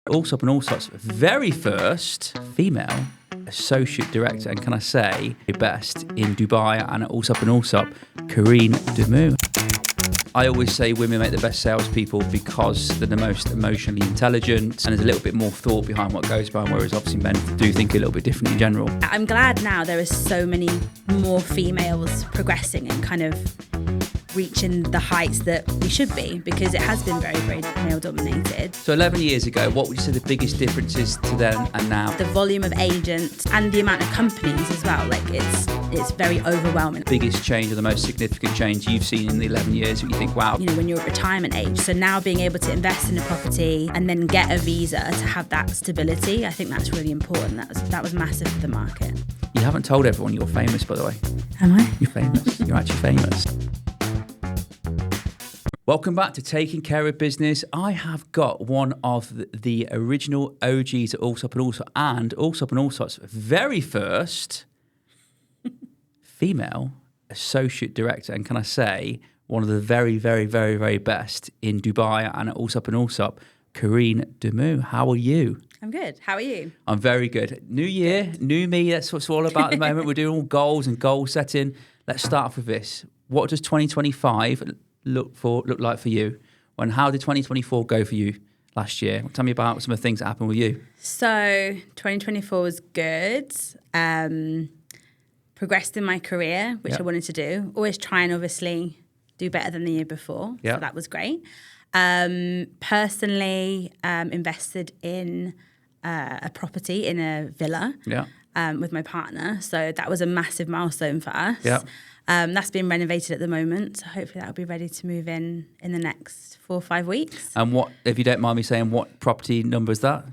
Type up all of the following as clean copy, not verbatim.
Allsopp Allsopp's very first female associate director, and can I say best in Dubai and Allsopp Allsopp, Carine Damoo. I always say women make the best salespeople because they're the most emotionally intelligent and there's a little bit more thought behind what goes by, whereas obviously men do think a little bit different in general. I'm glad now there are so many more females progressing and kind of reaching the heights that we should be, because it has been very, very male dominated. So 11 years ago, what would you say the biggest difference is to then and now? The volume of agents and the amount of companies as well, like it's very overwhelming. Biggest change or the most significant change you've seen in the 11 years that you think, wow. You know, when you're at retirement age, so now being able to invest in a property and then get a visa to have that stability, I think that's really important. That was massive for the market. You haven't told everyone you're famous, by the way. Am I? You're famous. You're actually famous. Welcome back to Taking Care of Business. I have got one of the original OGs at Allsopp Allsopp and Allsopp Allsopp's very first female associate director. And can I say, one of the very, very, very, very best in Dubai and at Allsopp Allsopp, Carine Damoo. How are you? I'm good. How are you? I'm very good. New year, new me. That's what it's all about at the moment. We're doing all goals and goal setting. Let's start off with this. What does 2025 look like for you? And how did 2024 go for you last year? Tell me about some of the things that happened with you. So 2024 was good. Progressed in my career, which I wanted to do. Always try and obviously do better than the year before. So that was great. Personally, invested in a property in a villa with my partner. So that was a massive milestone for us. That's being renovated at the moment. So hopefully that'll be ready to move in the next 4 or 5 weeks. And what, if you don't mind me saying, what property number is that?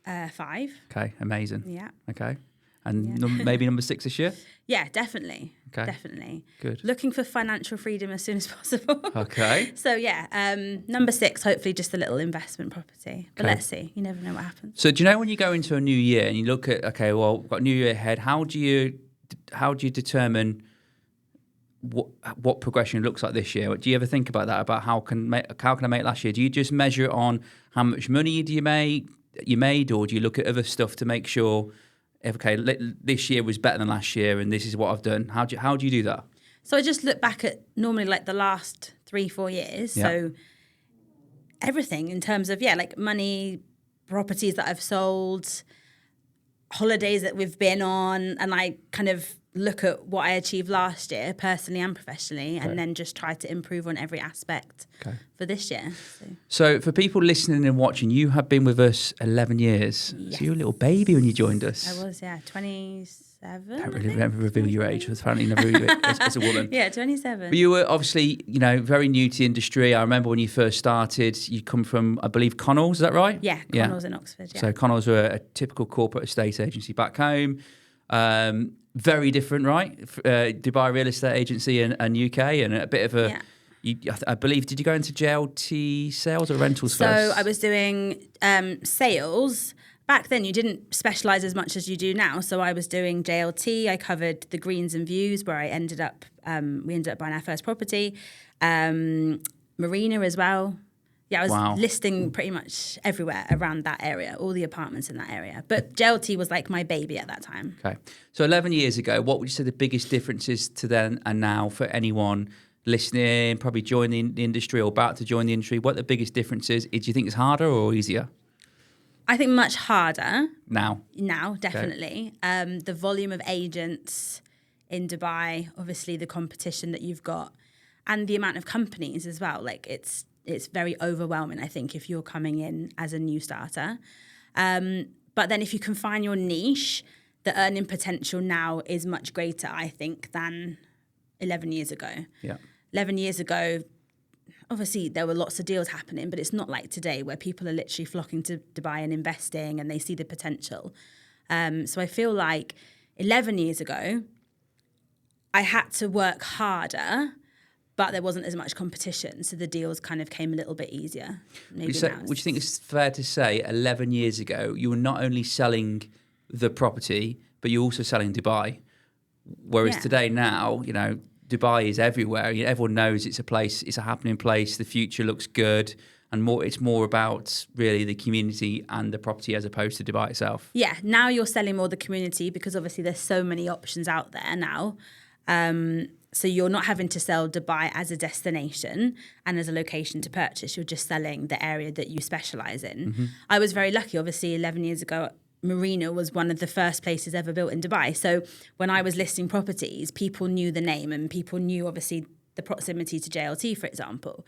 5. Okay, amazing. Yeah. Okay. And maybe number 6 this year? Yeah, definitely. Okay. Definitely. Good. Looking for financial freedom as soon as possible. Okay. So number 6, hopefully just a little investment property. But let's see. You never know what happens. So do you know when you go into a new year and you look at, okay, well, we've got a new year ahead, how do you determine what progression looks like this year? Do you ever think about that? About how can I make last year? Do you just measure it on how much money you made, or do you look at other stuff to make sure, okay, this year was better than last year, and this is what I've done? How do you do that? So I just look back at normally like the last 3-4 years. Yeah. So everything in terms of like money, properties that I've sold, holidays that we've been on, and I kind of look at what I achieved last year, personally and professionally, and then just try to improve on every aspect for this year. So for people listening and watching, you have been with us 11 years. Yes. So you were a little baby when you joined us. I was, 27. Don't really reveal your age. Apparently never as a woman. Yeah, 27. But you were obviously, very new to the industry. I remember when you first started, you come from, I believe, Connells, is that right? Yeah, Connells in Oxford, So Connells were a typical corporate estate agency back home. Very different, right? Dubai real estate agency and UK, and a bit of a. I believe, did you go into JLT sales or rentals first? So I was doing sales. Back then, you didn't specialise as much as you do now. So I was doing JLT. I covered the greens and views, where I ended up. We ended up buying our first property. Marina as well. Yeah, I was listing pretty much everywhere around that area, all the apartments in that area. But JLT was like my baby at that time. Okay. So 11 years ago, what would you say the biggest differences to then and now for anyone listening, probably joining the industry or about to join the industry? What the biggest difference is? Do you think it's harder or easier? I think much harder. Now, definitely. Okay. The volume of agents in Dubai, obviously the competition that you've got, and the amount of companies as well. Like it's very overwhelming, I think, if you're coming in as a new starter. But then if you can find your niche, the earning potential now is much greater, I think, than 11 years ago. Yeah. 11 years ago, obviously there were lots of deals happening, but it's not like today where people are literally flocking to Dubai and investing and they see the potential. So I feel like 11 years ago, I had to work harder, but there wasn't as much competition, so the deals kind of came a little bit easier. Would you think it's fair to say 11 years ago, you were not only selling the property, but you're also selling Dubai? Whereas today now, Dubai is everywhere. Everyone knows it's a place, it's a happening place. The future looks good. and it's more about really the community and the property as opposed to Dubai itself. Yeah, now you're selling more the community because obviously there's so many options out there now. So you're not having to sell Dubai as a destination and as a location to purchase. You're just selling the area that you specialise in. I was very lucky. Obviously, 11 years ago, Marina was one of the first places ever built in Dubai. So when I was listing properties, people knew the name and people knew, obviously, the proximity to JLT, for example.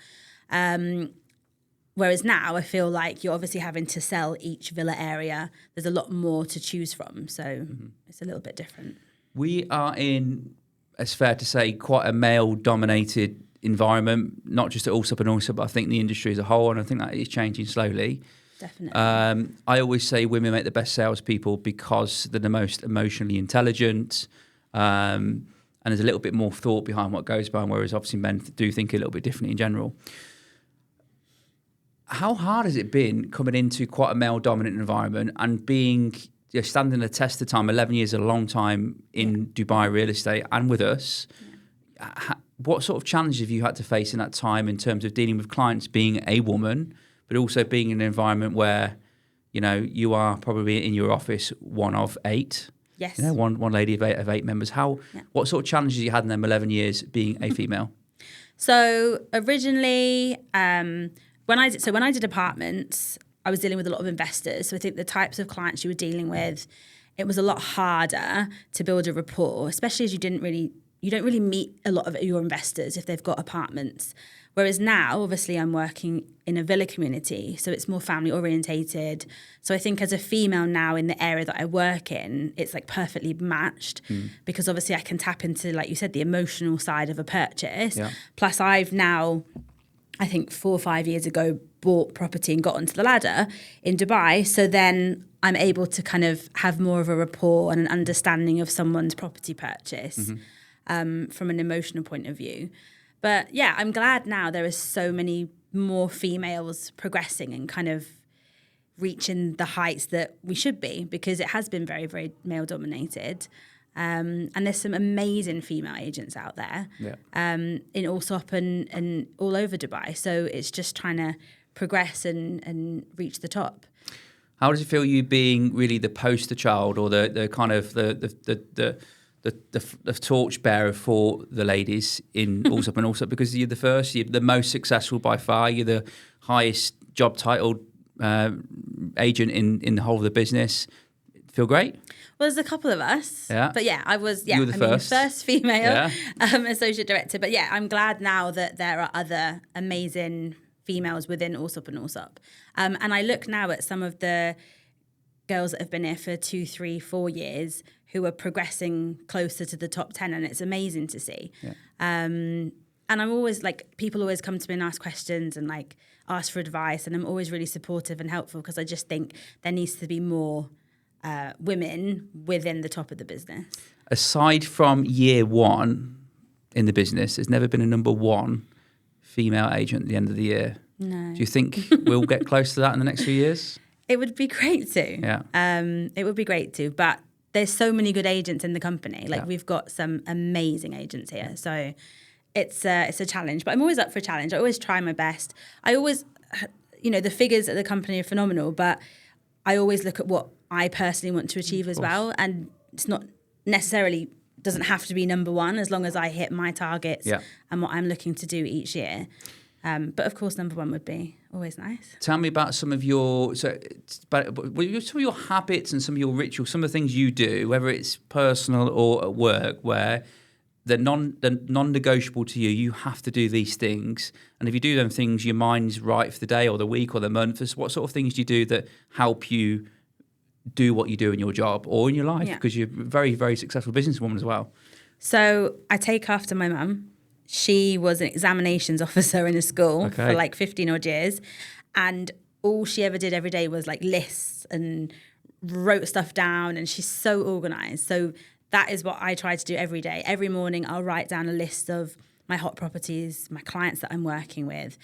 Whereas now I feel like you're obviously having to sell each villa area. There's a lot more to choose from. So it's a little bit different. We are in, it's fair to say, quite a male-dominated environment, not just at Allsopp and Allsopp, but I think the industry as a whole, and I think that is changing slowly. Definitely. I always say women make the best salespeople because they're the most emotionally intelligent, and there's a little bit more thought behind what goes by, whereas obviously men do think a little bit differently in general. How hard has it been coming into quite a male-dominant environment and being, standing the test of time? 11 years is a long time in Dubai real estate and with us. Yeah. What sort of challenges have you had to face in that time in terms of dealing with clients being a woman, but also being in an environment where, you are probably in your office one of 8? Yes. One lady of 8 members. What sort of challenges you had in them 11 years being a female? So originally, when I did apartments, I was dealing with a lot of investors. So I think the types of clients you were dealing with, it was a lot harder to build a rapport, especially as you don't really meet a lot of your investors if they've got apartments. Whereas now, obviously, I'm working in a villa community, so it's more family orientated. So I think as a female now in the area that I work in, it's like perfectly matched because obviously I can tap into, like you said, the emotional side of a purchase. Yeah. Plus I've now, I think 4 or 5 years ago, bought property and got onto the ladder in Dubai. So then I'm able to kind of have more of a rapport and an understanding of someone's property purchase from an emotional point of view. But yeah, I'm glad now there are so many more females progressing and kind of reaching the heights that we should be, because it has been very, very male dominated. And there's some amazing female agents out there in Allsopp and all over Dubai. So it's just trying to progress and reach the top. How does it feel you being really the poster child or the kind of the torchbearer for the ladies in Allsopp and Allsopp, because you're the first, you're the most successful by far, you're the highest job titled agent in the whole of the business. Feel great? Well, there's a couple of us. Yeah. But yeah, I was, You were the first. The first female associate director. But yeah, I'm glad now that there are other amazing females within Allsopp and Allsopp. And I look now at some of the girls that have been here for 2, 3, 4 years who are progressing closer to the top 10, and it's amazing to see. Yeah. And I'm always like, people always come to me and ask questions and like ask for advice, and I'm always really supportive and helpful because I just think there needs to be more women within the top of the business. Aside from year one in the business, there's never been a number 1 female agent at the end of the year. No. Do you think we'll get close to that in the next few years? It would be great to. Yeah. It would be great to, but there's so many good agents in the company. Like we've got some amazing agents here. So it's a challenge, but I'm always up for a challenge. I always try my best. I always, the figures at the company are phenomenal, but I always look at what I personally want to achieve as well. And it's not necessarily, doesn't have to be number 1 as long as I hit my targets and what I'm looking to do each year. But of course, number 1 would be always nice. Tell me about some of your habits and some of your rituals, some of the things you do, whether it's personal or at work, where they're non-negotiable to you. You have to do these things, and if you do them things, your mind's right for the day or the week or the month. What sort of things do you do that help you do what you do in your job or in your life? Because you're a very, very successful businesswoman as well. So I take after my mum. She was an examinations officer in a school for like 15 odd years. And all she ever did every day was like lists and wrote stuff down. And she's so organised. So that is what I try to do every day. Every morning I'll write down a list of my hot properties, my clients that I'm working with,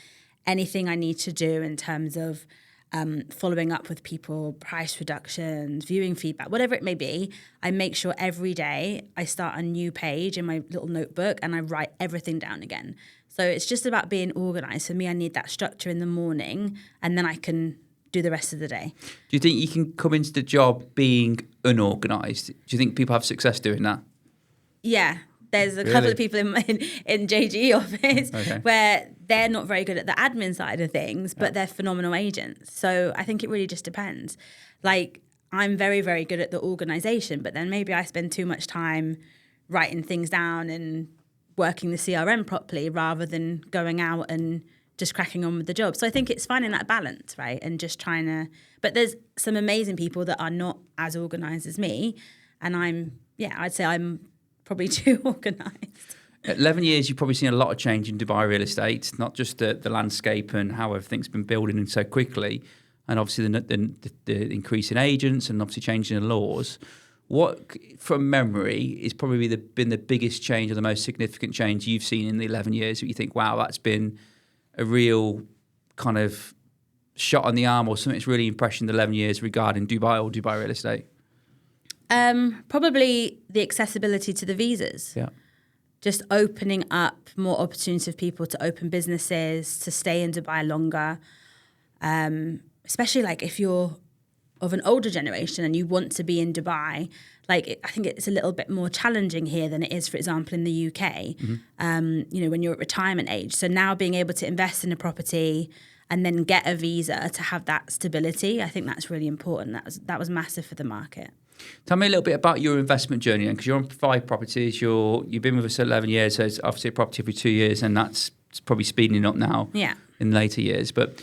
anything I need to do in terms of following up with people, price reductions, viewing feedback, whatever it may be. I make sure every day I start a new page in my little notebook and I write everything down again. So it's just about being organised. For me, I need that structure in the morning, and then I can do the rest of the day. Do you think you can come into the job being unorganised? Do you think people have success doing that? Yeah. There's a couple of people in JGE office where they're not very good at the admin side of things, but they're phenomenal agents. So I think it really just depends. Like, I'm very, very good at the organisation, but then maybe I spend too much time writing things down and working the CRM properly rather than going out and just cracking on with the job. So I think it's finding that balance, right? And just trying to, but there's some amazing people that are not as organised as me. And I'd say I'm probably too organised. 11 years, you've probably seen a lot of change in Dubai real estate, not just the landscape and how everything's been building so quickly, and obviously the increase in agents and obviously changing the laws. What, from memory, is probably been the biggest change or the most significant change you've seen in the 11 years that you think, wow, that's been a real kind of shot on the arm or something that's really impressed in the 11 years regarding Dubai or Dubai real estate? Probably the accessibility to the visas. Yeah. Just opening up more opportunities for people to open businesses, to stay in Dubai longer. Especially like if you're of an older generation and you want to be in Dubai, I think it's a little bit more challenging here than it is, for example, in the UK, when you're at retirement age. So now being able to invest in a property and then get a visa to have that stability, I think that's really important. That was massive for the market. Tell me a little bit about your investment journey then, because you're on 5 properties. You've been with us 11 years, so it's obviously a property every 2 years, and that's probably speeding up now in later years. But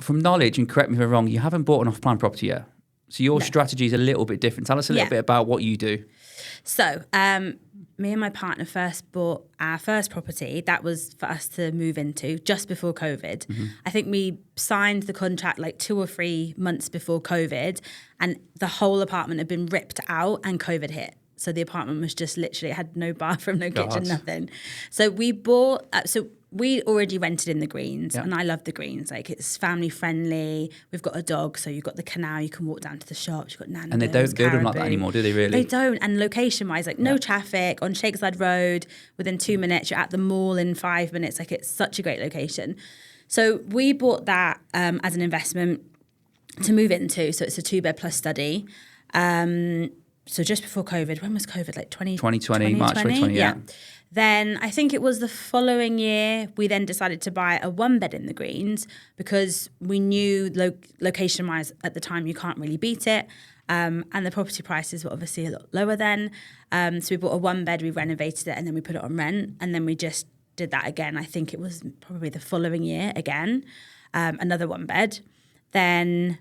from knowledge, and correct me if I'm wrong, you haven't bought an off-plan property yet. So your strategy is a little bit different. Tell us a little bit about what you do. So me and my partner first bought our first property. That was for us to move into just before COVID. Mm-hmm. I think we signed the contract like 2 or 3 months before COVID, and the whole apartment had been ripped out and COVID hit. So the apartment was just literally, it had no bathroom, no kitchen, nothing. So we bought, we already rented in the Greens, and I love the Greens. Like, it's family friendly. We've got a dog, so you've got the canal. You can walk down to the shops. You've got Nando's, and they don't build them like that anymore, do they? Really? They don't. And location-wise, no traffic on Shakeside Road. Within 2 minutes, you're at the mall in 5 minutes. Like, it's such a great location. So we bought that as an investment to move into. So it's a 2-bed plus study. So just before COVID, when was COVID? Like 2020, March 2020, yeah. Then I think it was the following year, we then decided to buy a 1-bed in the Greens because we knew location-wise at the time you can't really beat it. And the property prices were obviously a lot lower then. So we bought a 1-bed, we renovated it, and then we put it on rent. And then we just did that again. I think it was probably the following year again, another 1-bed. Then...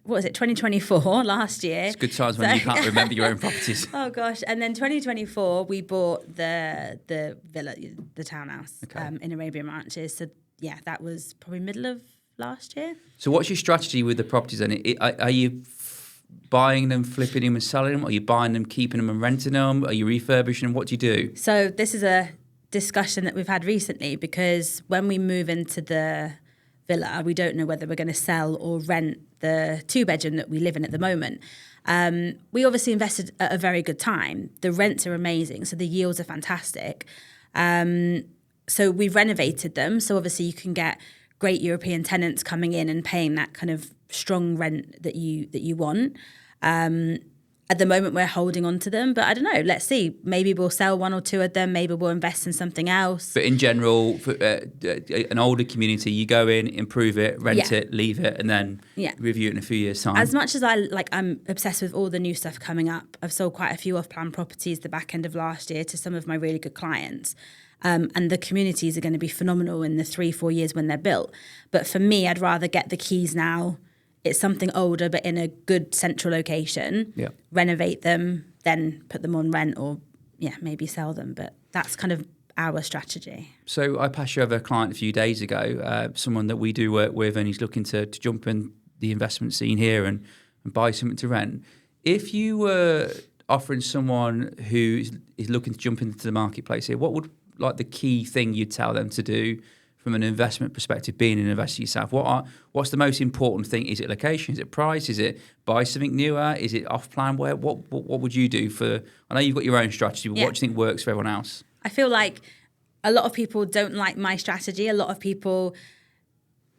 what was it, 2024, last year. It's good times when you can't remember your own properties. Oh, gosh. And then 2024, we bought the villa, the townhouse in Arabian Ranches. So, yeah, that was probably middle of last year. So what's your strategy with the properties then? Are you buying them, flipping them and selling them? Are you buying them, keeping them and renting them? Are you refurbishing them? What do you do? So this is a discussion that we've had recently, because when we move into the villa, we don't know whether we're going to sell or rent the 2-bedroom that we live in at the moment. We obviously invested at a very good time. The rents are amazing, so the yields are fantastic. So we've renovated them, so obviously you can get great European tenants coming in and paying that kind of strong rent that you want. At the moment, we're holding on to them, but I don't know. Let's see. Maybe we'll sell 1 or 2 of them. Maybe we'll invest in something else. But in general, for an older community, you go in, improve it, rent it, leave it, and then review it in a few years' time. As much as I'm obsessed with all the new stuff coming up. I've sold quite a few off-plan properties the back end of last year to some of my really good clients. And the communities are going to be phenomenal in the 3-4 years when they're built. But for me, I'd rather get the keys now. It's something older, but in a good central location. Yeah. Renovate them, then put them on rent, or maybe sell them. But that's kind of our strategy. So I passed you over a client a few days ago, someone that we do work with, and he's looking to jump in the investment scene here and buy something to rent. If you were offering someone who is looking to jump into the marketplace here, what would the key thing you'd tell them to do from an investment perspective, being an investor yourself? What's the most important thing? Is it location? Is it price? Is it buy something newer? Is it off-plan? What would you do for... I know you've got your own strategy, but what do you think works for everyone else? I feel like a lot of people don't like my strategy. A lot of people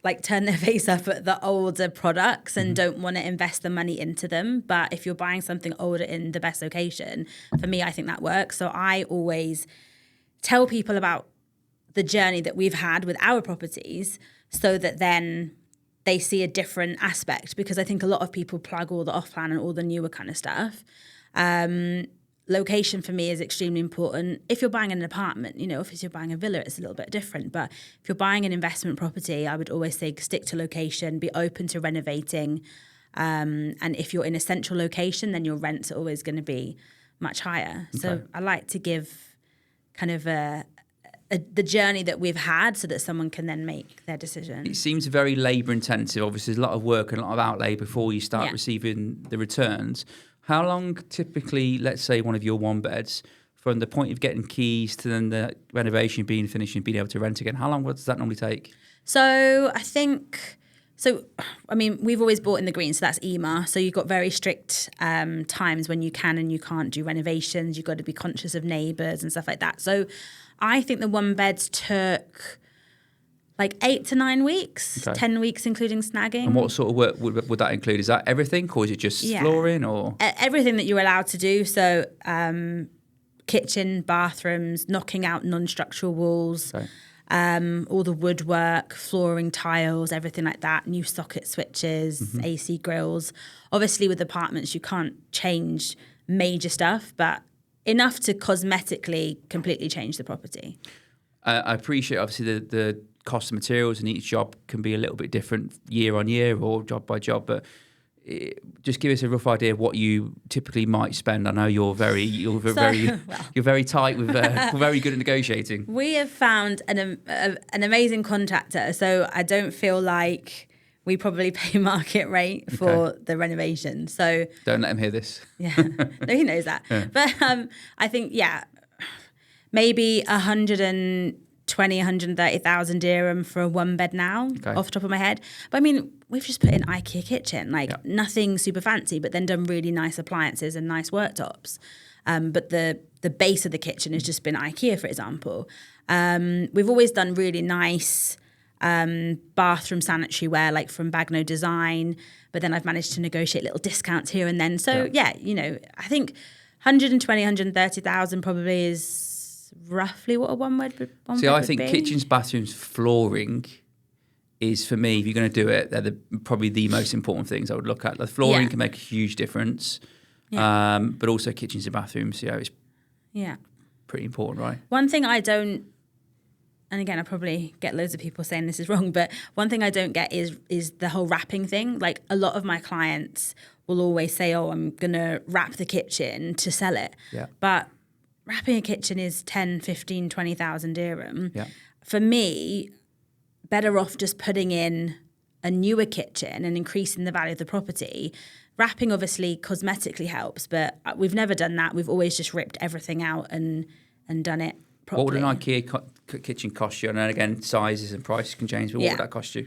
like turn their face up at the older products and don't want to invest the money into them. But if you're buying something older in the best location, for me, I think that works. So I always tell people about the journey that we've had with our properties so that then they see a different aspect, because I think a lot of people plug all the off-plan and all the newer kind of stuff. Location for me is extremely important. If you're buying an apartment, you know, if you're buying a villa, it's a little bit different. But if you're buying an investment property, I would always say stick to location, be open to renovating. And if you're in a central location, then your rents are always going to be much higher. Okay. So I like to give kind of the journey that we've had so that someone can then make their decision. It seems very labour intensive. Obviously, there's a lot of work and a lot of outlay before you start receiving the returns. How long typically, let's say one of your one beds, from the point of getting keys to then the renovation being finished and being able to rent again, how long does that normally take? So I mean, we've always bought in the green, so that's EMA. So you've got very strict times when you can and you can't do renovations. You've got to be conscious of neighbours and stuff like that. So I think the one beds took like 8 to 9 weeks, 10 weeks including snagging. And what sort of work would that include? Is that everything, or is it just flooring, or everything that you're allowed to do? So kitchen, bathrooms, knocking out non-structural walls, all the woodwork, flooring, tiles, everything like that, new socket switches, AC grills. Obviously with apartments you can't change major stuff, but enough to cosmetically completely change the property. I appreciate obviously the cost of materials, and each job can be a little bit different year on year or job by job, but just give us a rough idea of what you typically might spend. I know you're very tight with very good at negotiating. We have found an amazing contractor, so I don't feel like we probably pay market rate for the renovation. So don't let him hear this. Yeah, no, he knows that. Yeah. But I think maybe 130,000 dirham for a one bed now, off the top of my head. But I mean, we've just put in IKEA kitchen, nothing super fancy, but then done really nice appliances and nice worktops. But the base of the kitchen has just been IKEA, for example. We've always done really nice bathroom sanitary ware, like from Bagno Design, but then I've managed to negotiate little discounts here and then. So you know, I think 130,000 probably is roughly what a one bed would be. I think kitchens, bathrooms, flooring is, for me, if you're going to do it, they're probably the most important things I would look at. The flooring can make a huge difference, but also kitchens and bathrooms, it's pretty important, right? One thing I don't, and again, I probably get loads of people saying this is wrong, but one thing I don't get is the whole wrapping thing. Like, a lot of my clients will always say, oh, I'm going to wrap the kitchen to sell it. Yeah. But wrapping a kitchen is 10, 15, 20,000 dirham. Yeah. For me, better off just putting in a newer kitchen and increasing the value of the property. Wrapping obviously cosmetically helps, but we've never done that. We've always just ripped everything out and done it properly. What would an IKEA kitchen cost you? And then again, sizes and prices can change, but what would that cost you?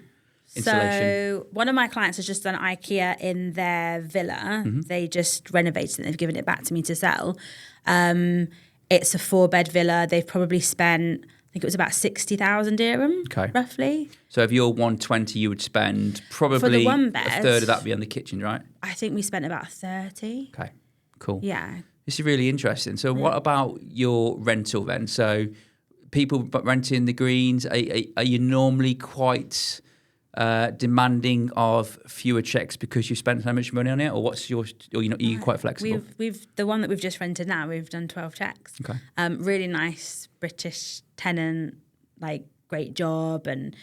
Installation. So one of my clients has just done IKEA in their villa. They just renovated it. They've given it back to me to sell. It's a 4-bed villa. They've probably spent, I think it was about 60,000 dirham, roughly. So if you're 120, you would spend probably for the one bed, a third of that would be on the kitchen, right? I think we spent about 30. Okay, cool. Yeah. This is really interesting. So what about your rental then? So people renting the greens, are you normally quite demanding of fewer checks because you spent so much money on it, or what's your? Or you're quite flexible. We've the one that we've just rented now. We've done 12 checks. Okay. Really nice British tenant, like great job, and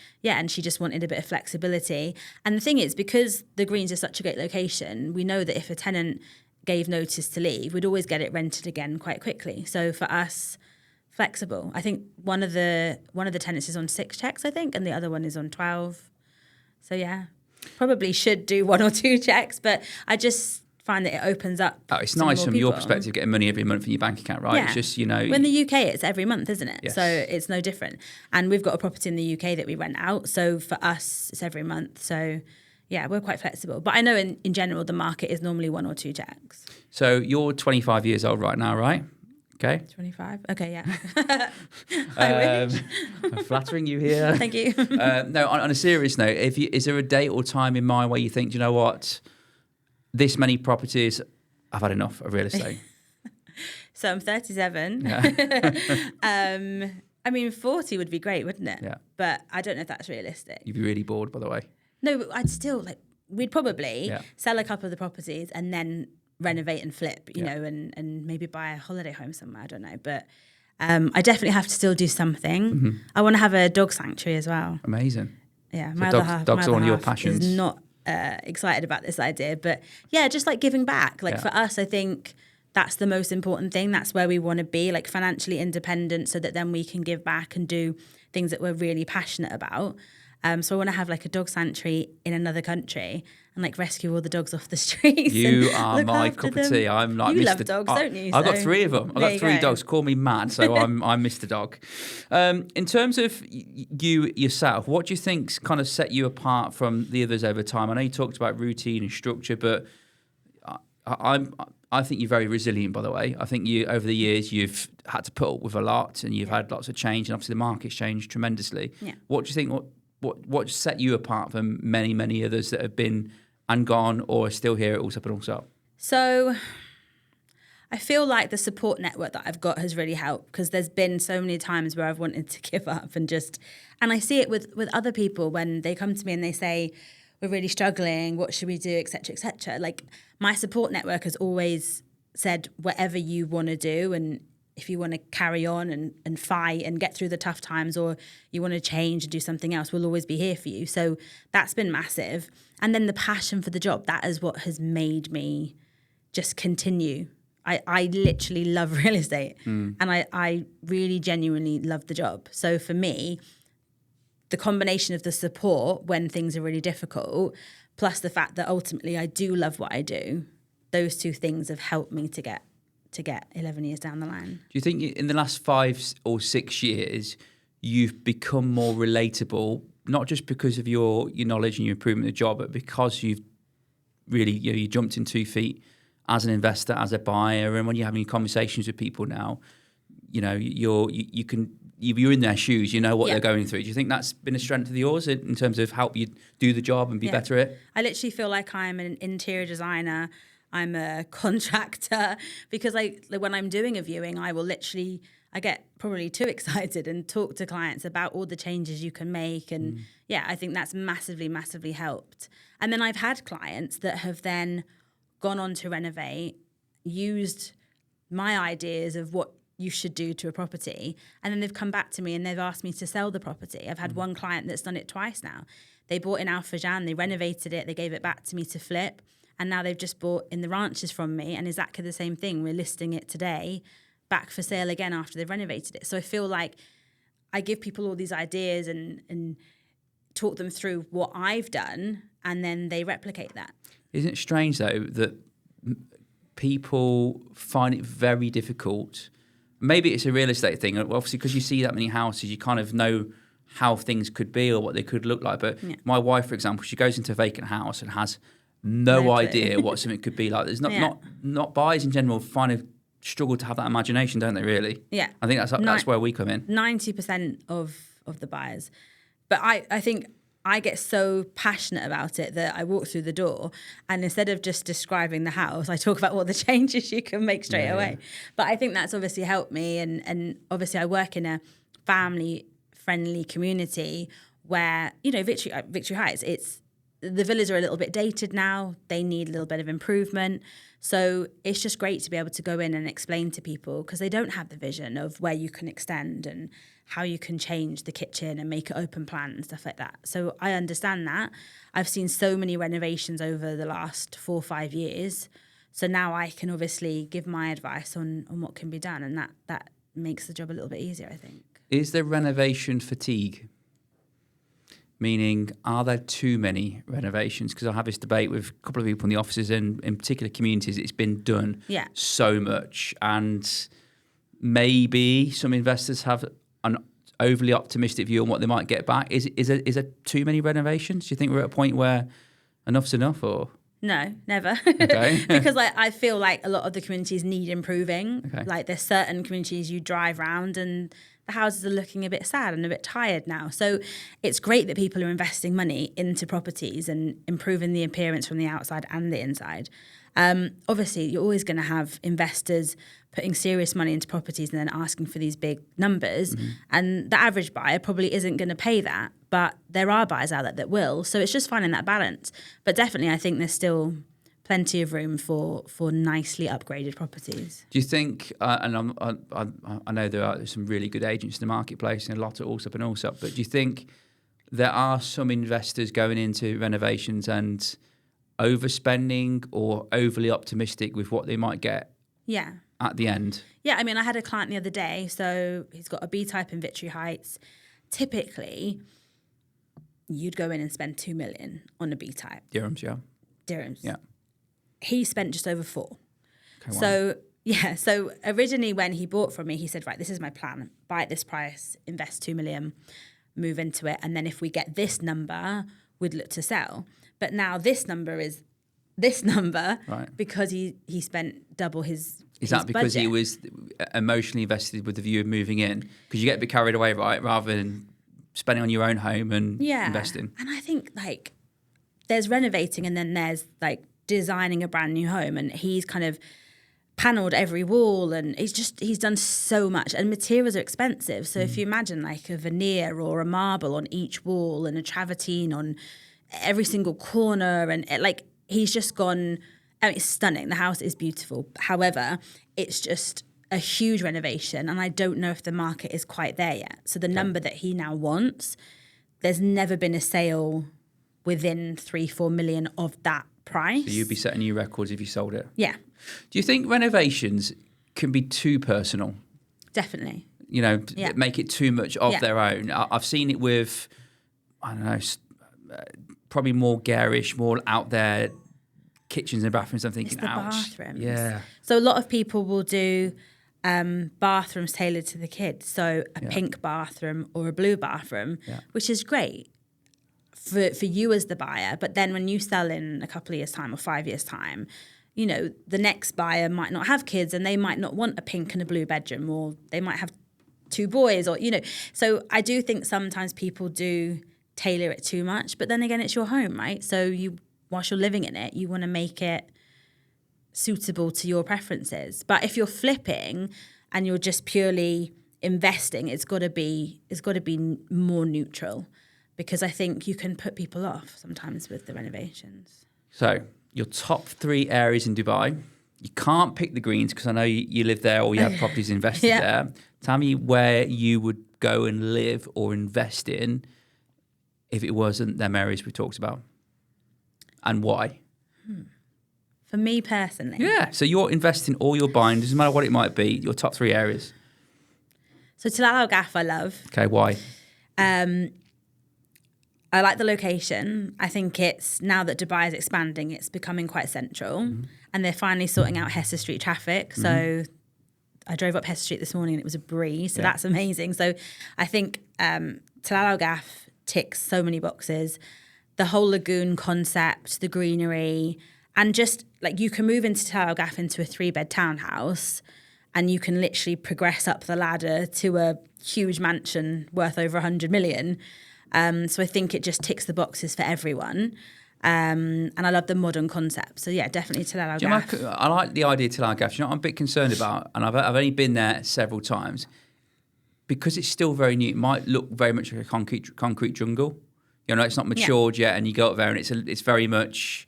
she just wanted a bit of flexibility. And the thing is, because the greens are such a great location, we know that if a tenant gave notice to leave, we'd always get it rented again quite quickly. So for us, flexible. I think one of the tenants is on 6 checks, I think, and the other one is on 12. So probably should do 1 or 2 checks, but I just find that it opens up. Oh, it's nice from your perspective, getting money every month in your bank account, right? Yeah. It's just, Well, in the UK, it's every month, isn't it? Yes. So it's no different. And we've got a property in the UK that we rent out. So for us, it's every month. So we're quite flexible. But I know in general, the market is normally 1 or 2 checks. So you're 25 years old right now, right? Okay. 25. Okay, yeah. I wish. I'm flattering you here. Thank you. No, on a serious note, is there a date or time in mind where you think, do you know what, this many properties, I've had enough of real estate? So I'm 37. Yeah. I mean, 40 would be great, wouldn't it? Yeah. But I don't know if that's realistic. You'd be really bored, by the way. No, but I'd still we'd probably Yeah. sell a couple of the properties and then renovate and flip, you know, and maybe buy a holiday home somewhere. I don't know. But I definitely have to still do something. Mm-hmm. I want to have a dog sanctuary as well. Amazing. Yeah. So My dogs other are one of your half passions. is not excited about this idea. But yeah, just like giving back. Like for us, I think that's the most important thing. That's where we want to be, like financially independent, so that then we can give back and do things that we're really passionate about. So I want to have like a dog sanctuary in another country and like rescue all the dogs off the streets. You are my cup of tea. I'm like you Mr. love dogs, don't you? I've got 3 of them. I've got 3 dogs. Call me mad, so I'm Mr. Dog. In terms of you yourself, what do you think's kind of set you apart from the others over time? I know you talked about routine and structure, but I think you're very resilient, by the way. I think you, over the years, you've had to put up with a lot and you've had lots of change, and obviously the market's changed tremendously. Yeah. What do you think, what set you apart from many, many others that have been and gone or are still here at Allsopp and Allsopp? So I feel like the support network that I've got has really helped, because there's been so many times where I've wanted to give up and I see it with other people when they come to me and they say, we're really struggling, what should we do, et cetera, et cetera. Like, my support network has always said, whatever you want to do, and if you want to carry on and fight and get through the tough times, or you want to change and do something else, we'll always be here for you. So that's been massive. And then the passion for the job, that is what has made me just continue. I literally love real estate, and I really genuinely love the job. So for me, the combination of the support when things are really difficult, plus the fact that ultimately I do love what I do, those 2 things have helped me to get 11 years down the line. Do you think in the last 5 or 6 years, you've become more relatable, not just because of your knowledge and your improvement of the job, but because you've really, you jumped in 2 feet as an investor, as a buyer, and when you're having conversations with people now, you're in their shoes, you know what they're going through. Do you think that's been a strength of yours in terms of help you do the job and be better at it? I literally feel like I'm an interior designer, I'm a contractor, because when I'm doing a viewing, I get probably too excited and talk to clients about all the changes you can make. And I think that's massively, massively helped. And then I've had clients that have then gone on to renovate, used my ideas of what you should do to a property, and then they've come back to me and they've asked me to sell the property. I've had one client that's done it twice now. They bought in Al Fajan, they renovated it, they gave it back to me to flip, and now they've just bought in the ranches from me, and exactly the same thing. We're listing it today, back for sale again after they've renovated it. So I feel like I give people all these ideas and talk them through what I've done, and then they replicate that. Isn't it strange, though, that people find it very difficult? Maybe it's a real estate thing. Obviously, because you see that many houses, you kind of know how things could be or what they could look like. But my wife, for example, she goes into a vacant house and has no idea what something could be like. There's not buyers in general find a struggle to have that imagination, don't they, really? Yeah. I think that's where we come in. 90% of the buyers. But I think I get so passionate about it that I walk through the door, and instead of just describing the house, I talk about what the changes you can make straight away. But I think that's obviously helped me. And obviously I work in a family-friendly community where, Victory Heights, the villas are a little bit dated now. They need a little bit of improvement. So it's just great to be able to go in and explain to people, because they don't have the vision of where you can extend and how you can change the kitchen and make it open plan and stuff like that. So I understand that. I've seen so many renovations over the last 4 or 5 years. So now I can obviously give my advice on what can be done, and that makes the job a little bit easier, I think. Is there renovation fatigue? Meaning, are there too many renovations? Because I have this debate with a couple of people in the offices and in particular communities. It's been done so much. And maybe some investors have an overly optimistic view on what they might get back. Is there too many renovations? Do you think we're at a point where enough's enough? Or No, never. Okay. Because like I feel like a lot of the communities need improving. Okay. Like there's certain communities you drive around and the houses are looking a bit sad and a bit tired now. So it's great that people are investing money into properties and improving the appearance from the outside and the inside. Obviously, you're always going to have investors putting serious money into properties and then asking for these big numbers. Mm-hmm. And the average buyer probably isn't going to pay that. But there are buyers out there that will. So it's just finding that balance. But definitely, I think there's still plenty of room for nicely upgraded properties. Do you think, and I know there are some really good agents in the marketplace and a lot of Allsopp and Allsopp, but do you think there are some investors going into renovations and overspending or overly optimistic with what they might get at the end? Yeah, I mean, I had a client the other day, so he's got a B-type in Victory Heights. Typically, you'd go in and spend 2 million on a B-type. Dirhams, yeah. Dirhams. Yeah. He spent just over 4. Okay, wow. So originally when he bought from me, he said, right, this is my plan. Buy at this price, invest 2 million, move into it. And then if we get this number, we'd look to sell. But now this number is this number because he spent double his Is that because budget. He was emotionally invested with the view of moving in? Because you get a bit carried away, right? Rather than spending on your own home and investing. And I think like there's renovating and then there's like designing a brand new home, and he's kind of panelled every wall and he's done so much, and materials are expensive. So if you imagine like a veneer or a marble on each wall and a travertine on every single corner, and he's just gone, I mean, it's stunning. The house is beautiful. However, it's just a huge renovation, and I don't know if the market is quite there yet. So the number that he now wants, there's never been a sale within 3-4 million of that price. So you'd be setting new records if you sold it? Yeah. Do you think renovations can be too personal? Definitely. You know, make it too much of their own. I've seen it with, I don't know, probably more garish, more out there kitchens and bathrooms. I'm thinking, it's the ouch. bathrooms. Yeah. So a lot of people will do bathrooms tailored to the kids. So a pink bathroom or a blue bathroom, which is great for you as the buyer. But then when you sell in a couple of years' time or 5 years' time, you know, the next buyer might not have kids and they might not want a pink and a blue bedroom, or they might have 2 boys, or, you know. So I do think sometimes people do tailor it too much, but then again, it's your home, right? So whilst you're living in it, you want to make it suitable to your preferences. But if you're flipping and you're just purely investing, it's got to be more neutral, because I think you can put people off sometimes with the renovations. So your top 3 areas in Dubai. You can't pick the greens because I know you live there or you have properties invested there. Tell me where you would go and live or invest in if it wasn't them areas we talked about, and why? For me personally. Yeah. So you're investing all your buying, doesn't matter what it might be, your top 3 areas. So Tilal Al Ghaf I love. Okay, why? I like the location. I think it's, now that Dubai is expanding, it's becoming quite central. Mm-hmm. And they're finally sorting out Hester Street traffic. Mm-hmm. So I drove up Hester Street this morning and it was a breeze. So that's amazing. So I think Tilal Al Ghaf ticks so many boxes. The whole lagoon concept, the greenery, and just like you can move into Tilal Al Ghaf into a 3-bed townhouse and you can literally progress up the ladder to a huge mansion worth over 100 million. So I think it just ticks the boxes for everyone. And I love the modern concept. So yeah, definitely Tilal Al Ghaf. I like the idea of Tilal Al Ghaf. You know what I'm a bit concerned about, and I've only been there several times, because it's still very new. It might look very much like a concrete jungle. You know, it's not matured yet, and you go up there and it's very much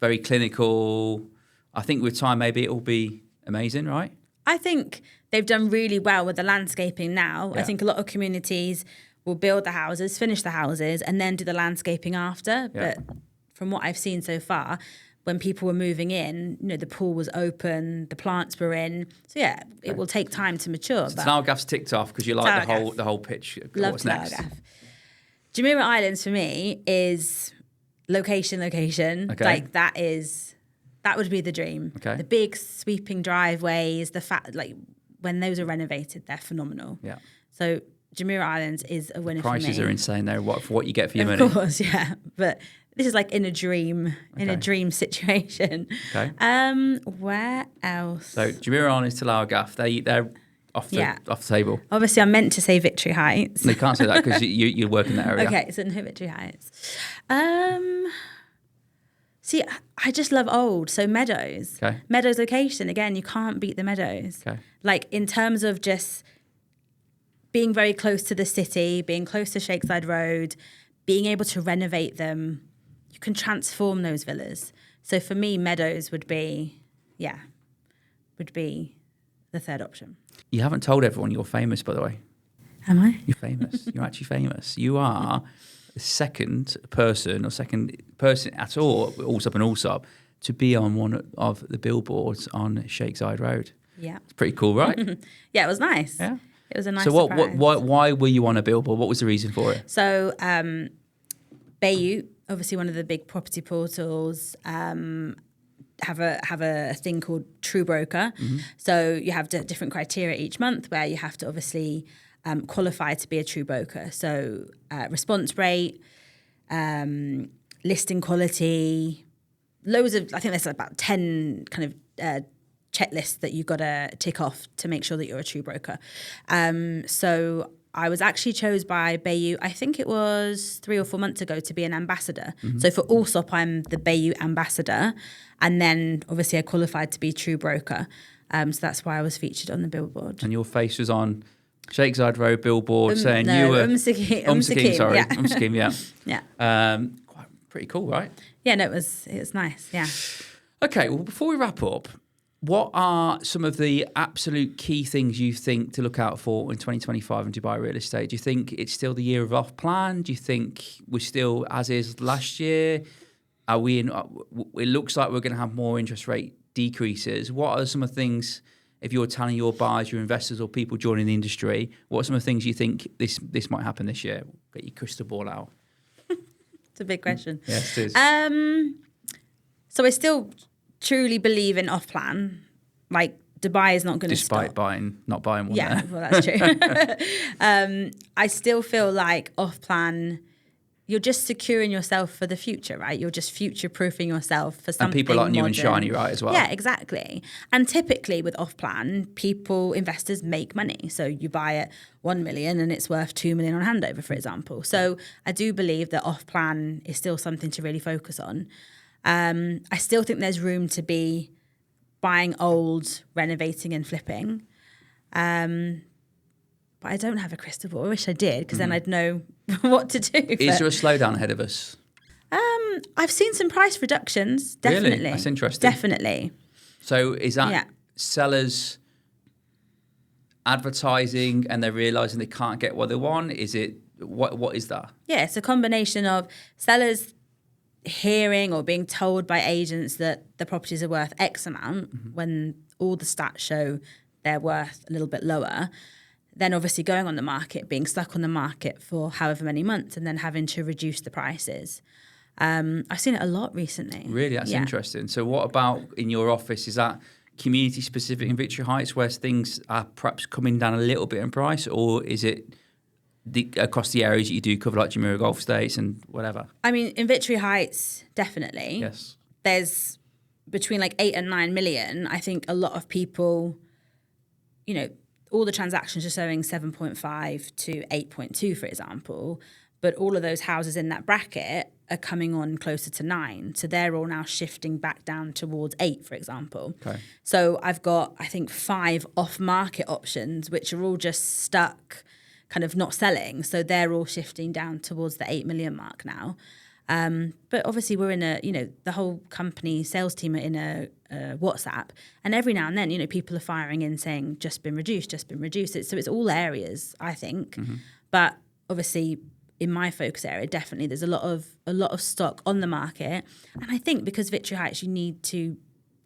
very clinical. I think with time maybe it will be amazing, right? I think they've done really well with the landscaping now. I think a lot of communities will build the houses, finish the houses, and then do the landscaping after. Yeah. But from what I've seen so far, when people were moving in, you know, the pool was open, the plants were in. So yeah, it will take time to mature. So Tilal Al Ghaf's ticked off because you like the whole pitch. Love What's Tilal next? Al Ghaf. Jumeirah Islands for me is location. Okay. Like that would be the dream. Okay. The big sweeping driveways, the fact like when those are renovated, they're phenomenal. Yeah. So Jumeirah Islands is a winner for me. Prices are insane there. For what you get for your money. Of course, yeah. But this is like in a dream situation. Okay. Where else? So Jumeirah Islands to Lower Gaff, they're off the table. Obviously, I'm meant to say Victory Heights. No, you can't say that because you work in that area. Okay, so no Victory Heights. See, I just love old. So Meadows. Okay. Meadows location. Again, you can't beat the Meadows. Okay. Like in terms of just being very close to the city, being close to Shakeside Road, being able to renovate them, you can transform those villas. So for me, Meadows would be the third option. You haven't told everyone you're famous, by the way. Am I? You're famous. You're actually famous. You are the second person at all, Allsopp and Allsopp, to be on one of the billboards on Shakeside Road. Yeah. It's pretty cool, right? Yeah, it was nice. Yeah. It was a nice So surprise. why were you on a billboard? What was the reason for it? So Bayou, obviously one of the big property portals, have a thing called True Broker. Mm-hmm. So you have different criteria each month where you have to obviously qualify to be a true broker. So response rate, listing quality, loads of, I think there's about 10 kind of checklists that you've got to tick off to make sure that you're a true broker. So I was actually chose by Bayou, I think it was 3 or 4 months ago, to be an ambassador. Mm-hmm. So for Allsopp, I'm the Bayou ambassador. And then obviously I qualified to be true broker. So that's why I was featured on the billboard. And your face was on Shakeside Road billboard saying you were... Umsakim, sorry. Yeah. Umsakim, yeah. Yeah. Pretty cool, right? Yeah, no, it was nice, yeah. Okay, well, before we wrap up, what are some of the absolute key things you think to look out for in 2025 in Dubai real estate? Do you think it's still the year of off plan? Do you think we're still as is last year? Are we in? It looks like we're going to have more interest rate decreases. What are some of the things, if you're telling your buyers, your investors, or people joining the industry, what are some of the things you think this might happen this year? Get your crystal ball out. It's a big question. Yes, it is. So I still truly believe in off plan. Like Dubai is not going to stop. Despite not buying one. Yeah, there. well, that's true. I still feel like off plan, you're just securing yourself for the future, right? You're just future proofing yourself for something. And people like new modern. and shiny, right, as well. Yeah, exactly. And typically with off plan, investors make money. So you buy it 1 million and it's worth 2 million on handover, for example. So I do believe that off plan is still something to really focus on. I still think there's room to be buying old, renovating and flipping. But I don't have a crystal ball. I wish I did, because then I'd know what to do. Is there a slowdown ahead of us? I've seen some price reductions, definitely. Really? That's interesting. Definitely. So is that sellers advertising and they're realising they can't get what they want? Is it, what is that? Yeah, it's a combination of sellers hearing or being told by agents that the properties are worth X amount when all the stats show they're worth a little bit lower. Then obviously going on the market, being stuck on the market for however many months and then having to reduce the prices. I've seen it a lot recently. Really? That's interesting. So what about in your office? Is that community specific in Victory Heights where things are perhaps coming down a little bit in price, or is it across the areas that you do cover, like Jumeirah Golf Estates and whatever? I mean, in Victory Heights, definitely. Yes. There's between like 8 and 9 million. I think a lot of people, all the transactions are showing 7.5 to 8.2, for example. But all of those houses in that bracket are coming on closer to 9. So they're all now shifting back down towards 8, for example. Okay. So I've got, I think, 5 off-market options, which are all just stuck, kind of not selling. So they're all shifting down towards the 8 million mark now. But obviously we're in the whole company sales team are in a WhatsApp. And every now and then, people are firing in saying, just been reduced. So it's all areas, I think. Mm-hmm. But obviously in my focus area, definitely there's a lot of stock on the market. And I think because Victory Heights, you need to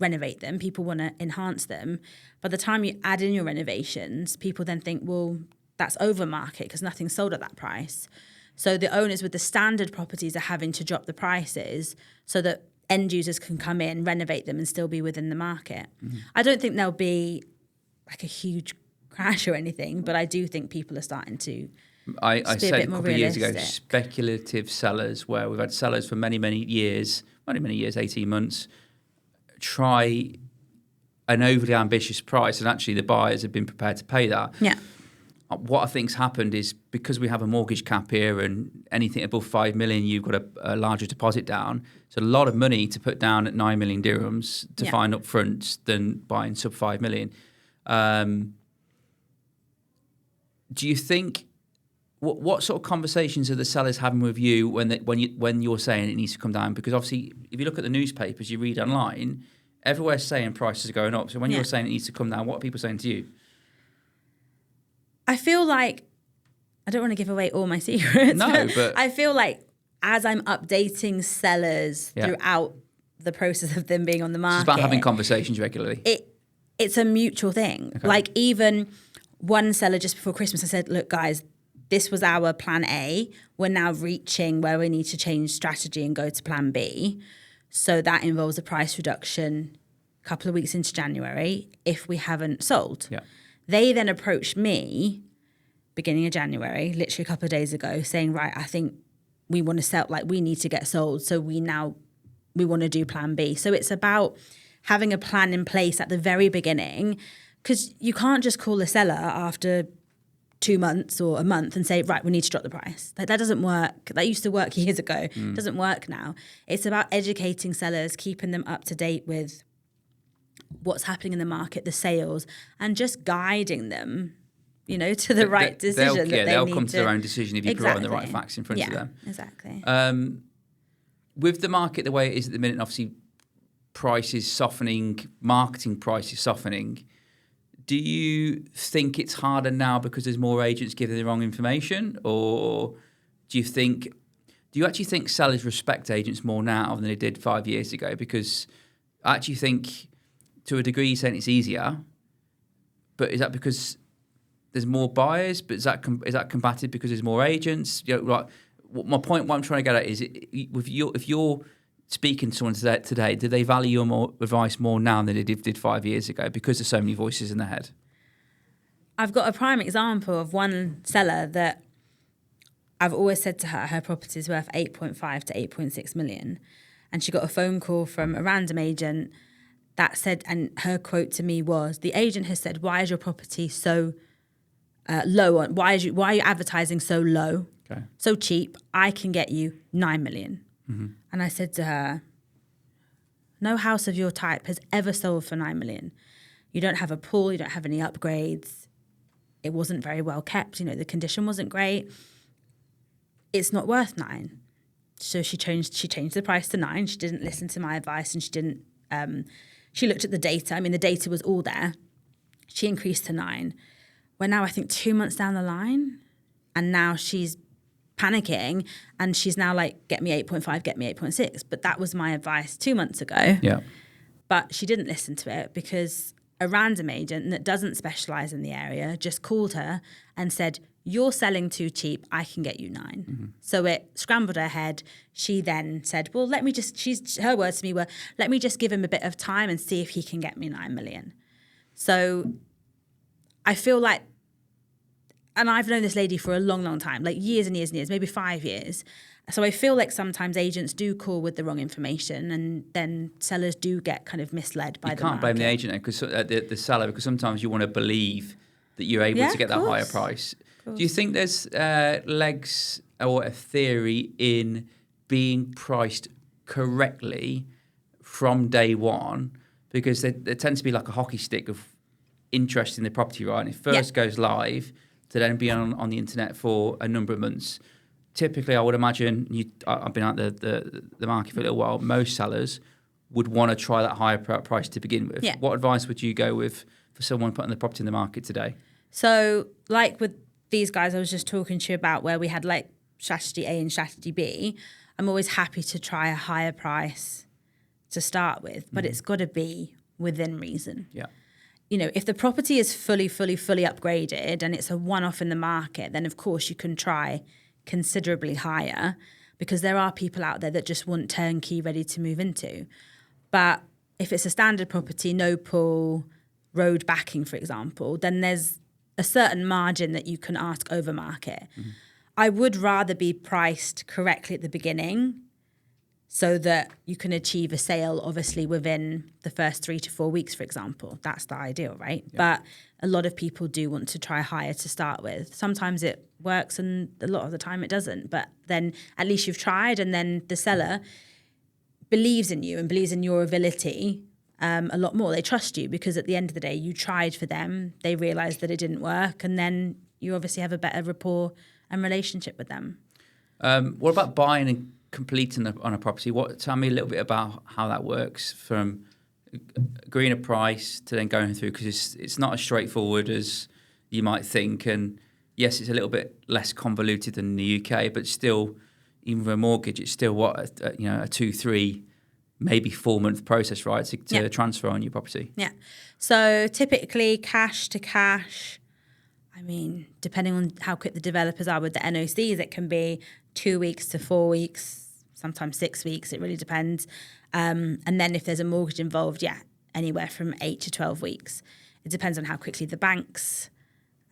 renovate them. People want to enhance them. By the time you add in your renovations, people then think, well, that's over market because nothing's sold at that price. So the owners with the standard properties are having to drop the prices so that end users can come in, renovate them and still be within the market. Mm-hmm. I don't think there'll be like a huge crash or anything, but I do think people are starting to I said a couple of years ago, realistic. speculative sellers, where we've had sellers for many years, 18 months, try an overly ambitious price, and actually the buyers have been prepared to pay that. Yeah. What I think's happened is because we have a mortgage cap here, and anything above 5 million, you've got a larger deposit down. It's a lot of money to put down at 9 million dirhams to find up front than buying sub 5 million. Do you think? What sort of conversations are the sellers having with you when you're saying it needs to come down? Because obviously, if you look at the newspapers, you read online, everywhere's saying prices are going up. So when you're saying it needs to come down, what are people saying to you? I feel like, I don't want to give away all my secrets. No, but I feel like as I'm updating sellers throughout the process of them being on the market, it's about having conversations regularly. It's a mutual thing. Okay. Like even one seller just before Christmas, I said, look, guys, this was our plan A. We're now reaching where we need to change strategy and go to plan B. So that involves a price reduction a couple of weeks into January if we haven't sold. Yeah. They then approached me beginning of January, literally a couple of days ago, saying, right, I think we want to sell, like we need to get sold. So we want to do plan B. So it's about having a plan in place at the very beginning, because you can't just call a seller after 2 months or a month and say, right, we need to drop the price. Like, that doesn't work. That used to work years ago. It doesn't work now. It's about educating sellers, keeping them up to date with what's happening in the market, the sales, and just guiding them, to the right decision. They'll come to their own decision if you provide the right facts in front of them. Exactly. With the market the way it is at the minute, obviously prices softening, marketing prices softening, do you think it's harder now because there's more agents giving the wrong information? Or do you actually think sellers respect agents more now than they did 5 years ago? Because I actually think, to a degree, you're saying it's easier, but is that because there's more buyers? But is that combated because there's more agents? My point, what I'm trying to get at is, if you're speaking to someone today, do they value your advice more now than they did 5 years ago because there's so many voices in their head? I've got a prime example of one seller that I've always said to her property is worth 8.5 to 8.6 million. And she got a phone call from a random agent that said, and her quote to me was, the agent has said, why is your property so low? Why are you advertising so low, so cheap? I can get you 9 million. Mm-hmm. And I said to her, no house of your type has ever sold for 9 million. You don't have a pool, you don't have any upgrades. It wasn't very well kept, the condition wasn't great. It's not worth 9. So she changed the price to 9. She didn't listen to my advice, and she looked at the data. I mean, the data was all there. She increased to 9. We're now, I think, 2 months down the line, and now she's panicking, and she's now like, get me 8.5, get me 8.6. But that was my advice 2 months ago. Yeah. But she didn't listen to it because a random agent that doesn't specialize in the area just called her and said, you're selling too cheap, I can get you 9. Mm-hmm. So it scrambled her head. She then said, well, her words to me were, let me just give him a bit of time and see if he can get me 9 million. So I feel like, and I've known this lady for a long, long time, like years and years and years, maybe 5 years. So I feel like sometimes agents do call with the wrong information, and then sellers do get kind of misled by the market. You can't blame the agent because the seller, because sometimes you want to believe that you're able to get that higher price. Do you think there's legs or a theory in being priced correctly from day one? Because there tends to be like a hockey stick of interest in the property, right? And it first goes live to then be on the internet for a number of months. Typically, I would imagine, I've been out the market for a little while, most sellers would want to try that higher price to begin with. Yeah. What advice would you go with for someone putting the property in the market today? So, like with these guys I was just talking to you about, where we had like strategy A and strategy B, I'm always happy to try a higher price to start with, but it's got to be within reason. Yeah. If the property is fully upgraded and it's a one-off in the market, then of course you can try considerably higher, because there are people out there that just want turnkey ready to move into. But if it's a standard property, no pool, road backing, for example, then there's a certain margin that you can ask over market. I would rather be priced correctly at the beginning so that you can achieve a sale, obviously, within the first 3 to 4 weeks, for example. That's the ideal, right? Yeah. But a lot of people do want to try higher to start with. Sometimes it works and a lot of the time it doesn't. But then at least you've tried, and then the seller believes in you and believes in your ability a lot more. They trust you because at the end of the day, you tried for them. They realised that it didn't work, and then you obviously have a better rapport and relationship with them. What about buying and completing on a property? Tell me a little bit about how that works, from agreeing a price to then going through, because it's not as straightforward as you might think. And yes, it's a little bit less convoluted than the UK, but still, even for a mortgage, it's still a 2, 3, maybe 4 month process, right, to transfer on your property. Yeah. So typically cash to cash. I mean, depending on how quick the developers are with the NOCs, it can be 2 weeks to 4 weeks, sometimes 6 weeks. It really depends. And then if there's a mortgage involved, anywhere from 8 to 12 weeks. It depends on how quickly the banks,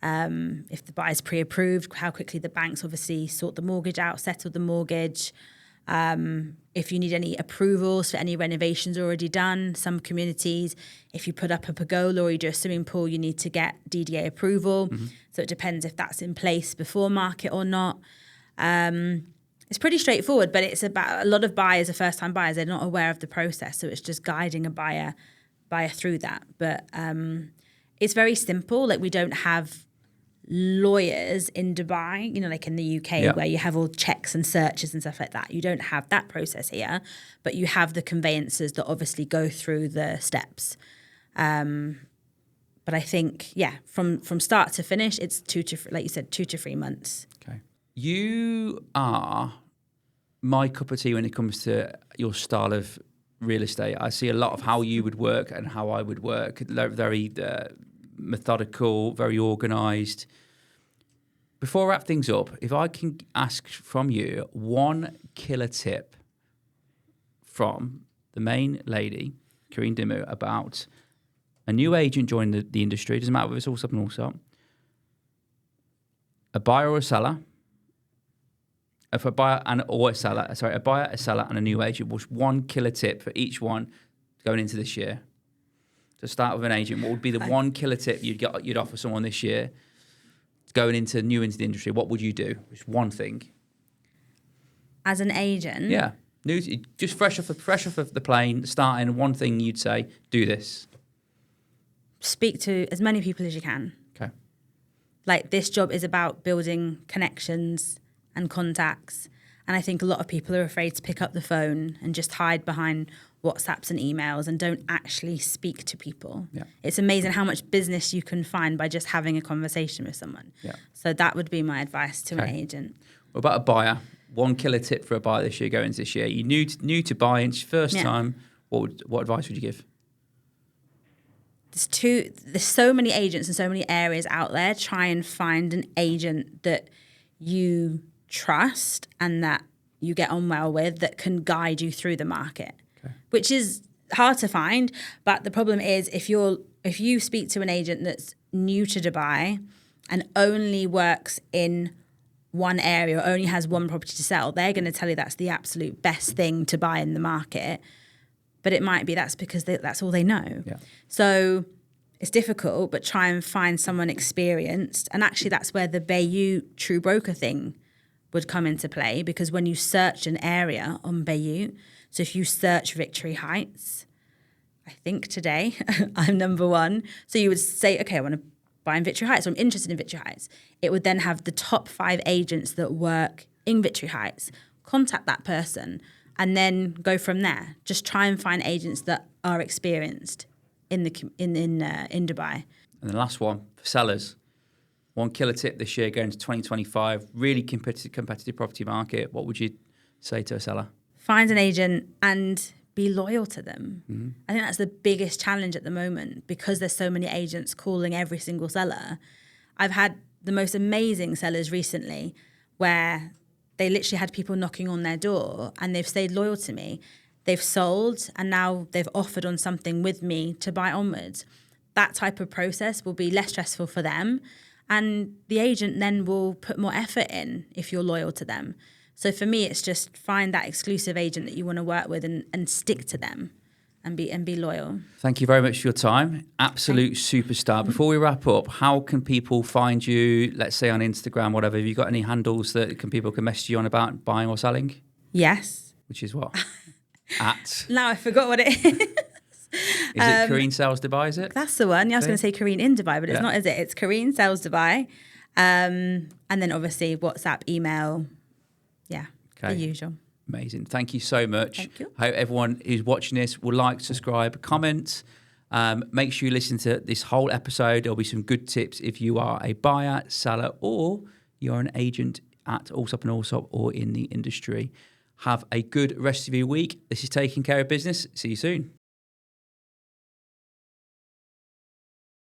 if the buyer's pre-approved, how quickly the banks obviously sort the mortgage out, settle the mortgage. If you need any approvals for any renovations already done, some communities, if you put up a pergola or you do a swimming pool, you need to get DDA approval. So it depends if that's in place before market or not. It's pretty straightforward, but it's about, a lot of buyers are first-time buyers. They're not aware of the process, so it's just guiding a buyer through that. But it's very simple. Like, we don't have lawyers in Dubai, like in the UK, where you have all checks and searches and stuff like that. You don't have that process here, but you have the conveyancers that obviously go through the steps. But I think, from start to finish, it's 2 to 3 months. Okay. You are my cup of tea when it comes to your style of real estate. I see a lot of how you would work and how I would work. Very methodical, very organised. Before I wrap things up, if I can ask from you one killer tip from the main lady, Carine Damoo, about a new agent joining the industry, doesn't matter whether it's Allsopp and Allsopp, a buyer or a seller, a buyer, a seller, and a new agent. What's one killer tip for each one going into this year? To start with an agent, what would be the one killer tip you'd offer someone this year going into the industry? What would you do? Just one thing. As an agent? Yeah. Just fresh off the plane, starting, one thing you'd say, do this. Speak to as many people as you can. Okay. Like, this job is about building connections and contacts. And I think a lot of people are afraid to pick up the phone and just hide behind WhatsApps and emails and don't actually speak to people. Yeah. It's amazing how much business you can find by just having a conversation with someone. Yeah. So that would be my advice to an agent. What about a buyer? One killer tip for a buyer this year, going into this year. You're new to buying, it's your first time. What advice would you give? There's so many agents and so many areas out there. Try and find an agent that you trust and that you get on well with, that can guide you through the market, which is hard to find. But the problem is, if you speak to an agent that's new to Dubai and only works in one area or only has one property to sell, they're going to tell you that's the absolute best thing to buy in the market. But it might be that's because that's all they know. Yeah. So it's difficult, but try and find someone experienced. And actually, that's where the Bayou True Broker thing would come into play, because when you search an area on Bayou, so if you search Victory Heights, I think today I'm number 1. So you would say, okay, I want to buy in Victory Heights, or I'm interested in Victory Heights. It would then have the top 5 agents that work in Victory Heights. Contact that person and then go from there. Just try and find agents that are experienced in Dubai. And the last one for sellers. One killer tip this year going into 2025, really competitive property market. What would you say to a seller? Find an agent and be loyal to them. Mm-hmm. I think that's the biggest challenge at the moment, because there's so many agents calling every single seller. I've had the most amazing sellers recently where they literally had people knocking on their door and they've stayed loyal to me. They've sold and now they've offered on something with me to buy onwards. That type of process will be less stressful for them. and the agent then will put more effort in if you're loyal to them. So for me, it's just find that exclusive agent that you want to work with and stick to them and be loyal. Thank you very much for your time. Absolute superstar. Before we wrap up, how can people find you, let's say on Instagram, whatever? Have you got any handles that people can message you on about buying or selling? Yes. Which is what? At? Now I forgot what it is. Is it Carine Sells Dubai, is it? That's the one. Yeah, I was going to say Carine in Dubai, but it's not, is it? It's Carine Sells Dubai. And then obviously WhatsApp, email. Yeah, the usual. Amazing. Thank you so much. Thank you. I hope everyone who's watching this will like, subscribe, comment. Make sure you listen to this whole episode. There'll be some good tips if you are a buyer, seller, or you're an agent at Allsopp and Allsopp or in the industry. Have a good rest of your week. This is Taking Care of Business. See you soon.